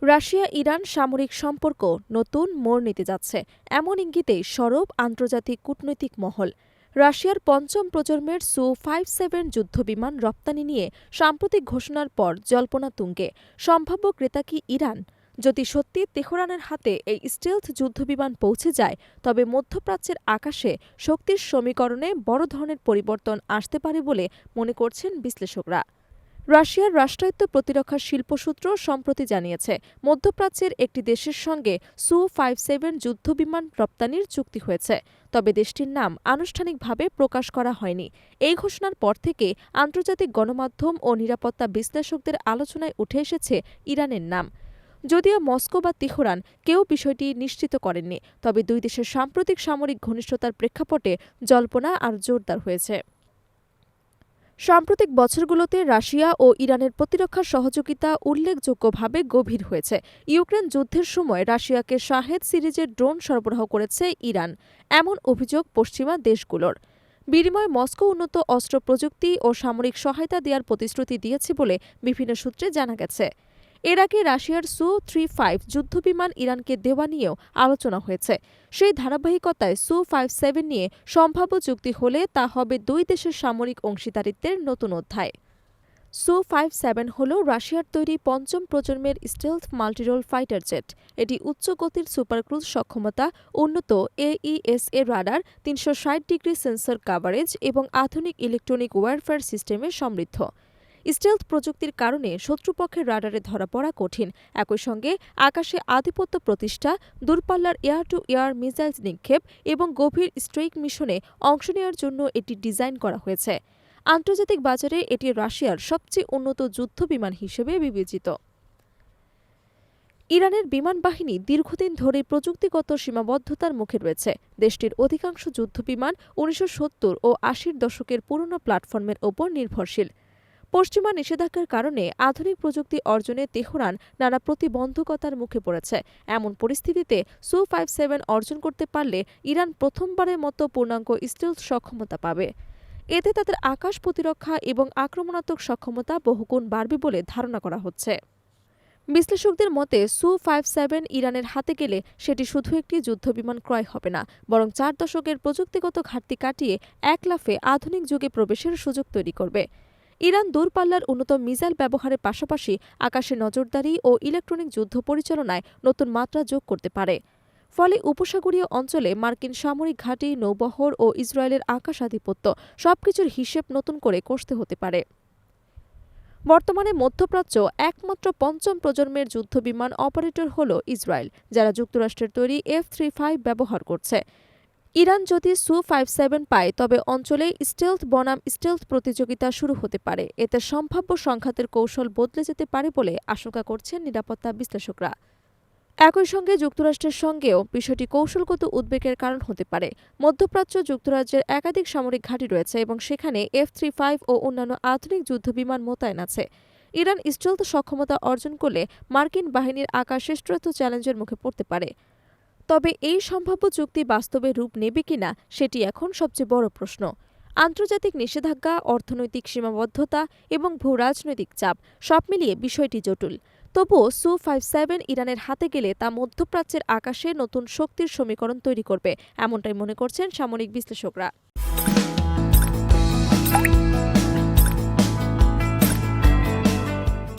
Russia Iran সামরিক সম্পর্ক নতুন মোড় নিতে যাচ্ছে এমন ইঙ্গিতেই সরব আন্তর্জাতিক কূটনৈতিক মহল। রাশিয়ার পঞ্চম প্রজন্মের সু-57 যুদ্ধবিমান রপ্তানি নিয়ে সাম্প্রতিক ঘোষণার পর জল্পনা তুঙ্গে। সম্ভাব্য ক্রেতা কি ইরান? যদি সত্যি তেহরানের হাতে এই স্টেলথ যুদ্ধবিমান পৌঁছে যায়, তবে মধ্যপ্রাচ্যের আকাশে শক্তির সমীকরণে বড় ধরনের পরিবর্তন আসতে পারে বলে মনে করছেন বিশ্লেষকরা। রাশিয়ার রাষ্ট্রায়ত্ত প্রতিরক্ষা শিল্পসূত্র সম্প্রতি জানিয়েছে, মধ্যপ্রাচ্যের একটি দেশের সঙ্গে সু-57 যুদ্ধবিমান রপ্তানির চুক্তি হয়েছে, তবে দেশটির নাম আনুষ্ঠানিকভাবে প্রকাশ করা হয়নি। এই ঘোষণার পর থেকে আন্তর্জাতিক গণমাধ্যম ও নিরাপত্তা বিশ্লেষকদের আলোচনায় উঠে এসেছে ইরানের নাম। যদিও মস্কো বা তেহরান কেউ বিষয়টি নিশ্চিত করেননি, তবে দুই দেশের সাম্প্রতিক সামরিক ঘনিষ্ঠতার প্রেক্ষাপটে জল্পনা আরও জোরদার হয়েছে। সাম্প্রতিক বছরগুলোতে রাশিয়া ও ইরানের প্রতিরক্ষা সহযোগিতা উল্লেখযোগ্যভাবে গভীর হয়েছে। ইউক্রেন যুদ্ধের সময় রাশিয়াকে শাহেদ সিরিজের ড্রোন সরবরাহ করেছে ইরান, এমন অভিযোগ পশ্চিমা দেশগুলোর। বিনিময়ে মস্কো উন্নত অস্ত্র প্রযুক্তি ও সামরিক সহায়তা দেওয়ার প্রতিশ্রুতি দিয়েছে বলে বিভিন্ন সূত্রে জানা গেছে। এর আগে রাশিয়ার সু-35 যুদ্ধবিমান ইরানকে দেওয়া নিয়েও আলোচনা হয়েছে। সেই ধারাবাহিকতায় সু-57 নিয়ে সম্ভাব্য চুক্তি হলে তা হবে দুই দেশের সামরিক অংশীদারিত্বের নতুন অধ্যায়। সু-57 হল রাশিয়ার তৈরি পঞ্চম প্রজন্মের স্টেলথ মাল্টিরোল ফাইটার জেট। এটি উচ্চ গতির সুপারক্রুজ সক্ষমতা, উন্নত AESA radar, 360 degree sensor coverage এবং আধুনিক ইলেকট্রনিক ওয়ারফেয়ার সিস্টেমে সমৃদ্ধ। স্টেলথ প্রযুক্তির কারণে শত্রুপক্ষের রাডারে ধরা পড়া কঠিন। একই সঙ্গে আকাশে আধিপত্য প্রতিষ্ঠা, দূরপাল্লার এয়ার টু এয়ার মিসাইল নিক্ষেপ এবং গভীর স্ট্রাইক মিশনে অংশ নেওয়ার জন্য এটি ডিজাইন করা হয়েছে। আন্তর্জাতিক বাজারে এটি রাশিয়ার সবচেয়ে উন্নত যুদ্ধবিমান হিসেবে বিবেচিত। ইরানের বিমান বাহিনী দীর্ঘদিন ধরে প্রযুক্তিগত সীমাবদ্ধতার মুখে রয়েছে। দেশটির অধিকাংশ যুদ্ধবিমান 1970 ও 80-র দশকের পুরনো প্ল্যাটফর্মের ওপর নির্ভরশীল। পশ্চিমা নিষেধাজ্ঞার কারণে আধুনিক প্রযুক্তি অর্জনে তেহরান নানা প্রতিবন্ধকতার মুখে পড়েছে। এমন পরিস্থিতিতে সু-57 অর্জন করতে পারলে ইরান প্রথমবারের মতো পূর্ণাঙ্গ স্টেলথ সক্ষমতা পাবে। এতে তাদের আকাশ প্রতিরক্ষা এবং আক্রমণাত্মক সক্ষমতা বহুগুণ বাড়বে বলে ধারণা করা হচ্ছে। বিশ্লেষকদের মতে সু-57 ইরানের হাতে গেলে সেটি শুধু একটি যুদ্ধবিমান ক্রয় হবে না, বরং 4 দশকের প্রযুক্তিগত ঘাটতি কাটিয়ে এক লাফে আধুনিক যুগে প্রবেশের সুযোগ তৈরি করবে। ইরান দূরপাল্লার উন্নত মিসাইল ব্যবহারের পাশাপাশি আকাশে নজরদারি ও ইলেকট্রনিক যুদ্ধ পরিচালনায় নতুন মাত্রা যোগ করতে পারে। ফলে উপসাগরীয় অঞ্চলে মার্কিন সামরিক ঘাঁটি, নৌবহর ও ইসরায়েলের আকাশ আধিপত্য সবকিছুর হিসেব নতুন করে কষতে হতে পারে। বর্তমানে মধ্যপ্রাচ্য একমাত্র পঞ্চম প্রজন্মের যুদ্ধবিমান অপারেটর হল ইসরায়েল, যারা যুক্তরাষ্ট্রের তৈরি F-35 ব্যবহার করছে। ইরান যদি সু-57 পায়, তবে অঞ্চলে স্টেলথ বনাম স্টেলথ প্রতিযোগিতা শুরু হতে পারে। এতে সম্ভাব্য সংঘাতের কৌশল বদলে যেতে পারে বলে আশঙ্কা করছেন নিরাপত্তা বিশ্লেষকরা। একই সঙ্গে যুক্তরাষ্ট্রের সঙ্গেও বিষয়টি কৌশলগত উদ্বেগের কারণ হতে পারে। মধ্যপ্রাচ্য যুক্তরাজ্যের একাধিক সামরিক ঘাঁটি রয়েছে এবং সেখানে F-35 ও অন্যান্য আধুনিক যুদ্ধবিমান মোতায়েন আছে। ইরান স্টেলথ সক্ষমতা অর্জন করলে মার্কিন বাহিনীর আকাশে শ্রেষ্ঠ চ্যালেঞ্জের মুখে পড়তে পারে। তবে এই সম্ভাব্য চুক্তি বাস্তবে রূপ নেবে কিনা সেটি এখন সবচেয়ে বড় প্রশ্ন। আন্তর্জাতিক নিষেধাজ্ঞা, অর্থনৈতিক সীমাবদ্ধতা এবং ভূরাজনৈতিক চাপ সব মিলিয়ে বিষয়টি জটিল। তবুও সু-57 ইরানের হাতে গেলে তা মধ্যপ্রাচ্যের আকাশে নতুন শক্তির সমীকরণ তৈরি করবে, এমনটাই মনে করছেন সামরিক বিশ্লেষকরা।